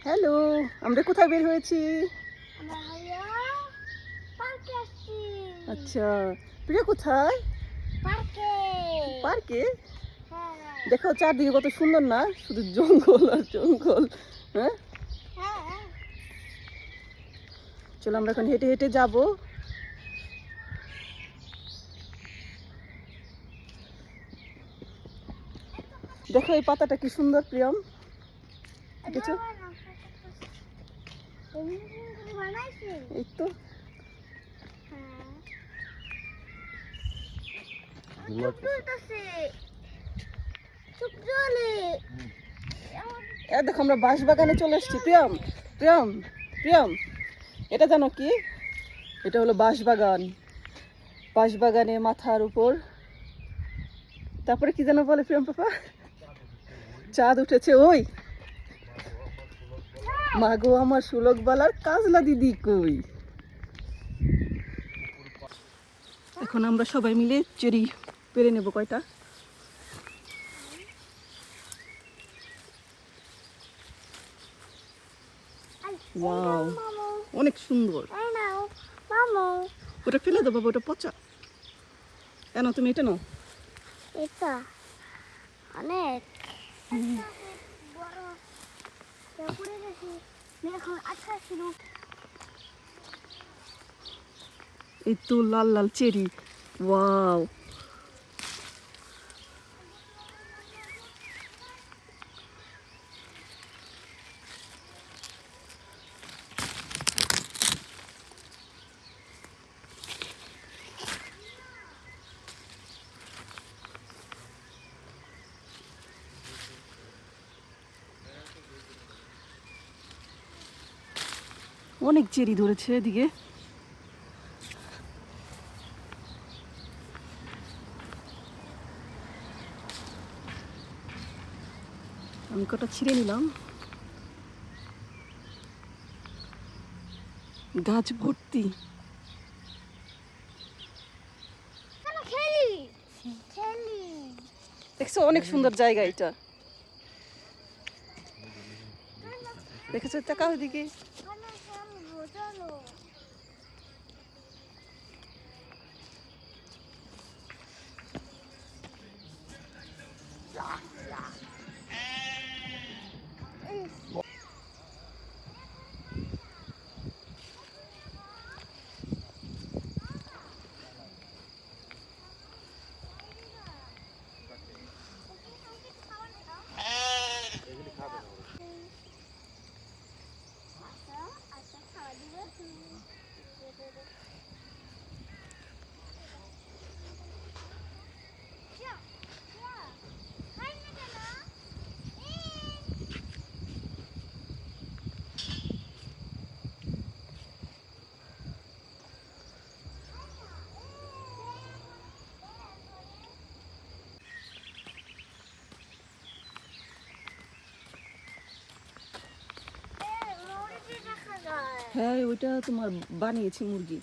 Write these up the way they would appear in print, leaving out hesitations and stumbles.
Hello, আমরা কোথায় বের হয়েছি? আচ্ছা, প্রিয়া কোথায়? পার্কে। দেখো চারদিকে কত সুন্দর না, শুধু জঙ্গল আর জঙ্গল। হ্যাঁ, চলো আমরা এখন হেঁটে হেঁটে যাব। দেখো এই পাতাটা কি সুন্দর প্রিয়ম, দেখেছো? এই তো দেখো আমরা বাঁশবাগানে চলে এসেছি। প্রিয়ম প্রিয়ম প্রিয়ম, এটা জানো কি? এটা হলো বাঁশবাগান। বাঁশবাগানে মাথার উপর, তারপরে কি যেন বলে প্রিয়ম পাপা? চাঁদ উঠেছে। ওই মাগো আমার সুলক বালার কাজলা দিদি কই? এখন আমরা সবাই মিলে চেরি পেরে নেব। কয়টা? ওয়াও, অনেক সুন্দর। ওটা ফেলে দেবো, ওটা পচা। কেন তুমি এটা নাও? এটা অনেক বড় পড়ে গেছে এখন। আচ্ছা শুরু। এই তো লাল লাল চেরি। ওয়াও, অনেক চেরি ধরেছে এদিকে। আমি কটা ছিঁড়ে নিলাম। গাছ ভর্তি। দেখছো অনেক সুন্দর জায়গা এটা। দেখেছো? তাকাও ওদিকে। হ্যাঁ, ওইটা তোমার বানিয়েছি মুরগি।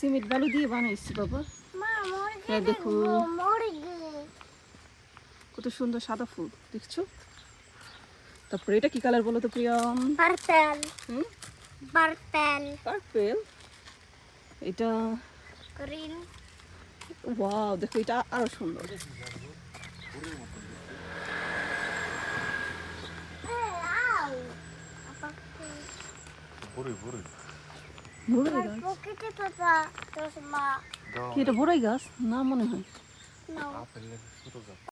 সিমেন্ট বালু দিয়ে বানাইছি বাবা। হ্যাঁ দেখো কত সুন্দর সাদা ফুল, দেখছো? তারপরে এটা কি কালার বলো তো প্রিয়ম? পার্পল। হুম, পার্পল। পার্পল। এটা গ্রিন। ওয়াও, দেখো এটা আরো সুন্দর। বড়ই গাছ? কি এটা বড়ই গাছ না মনে হয়?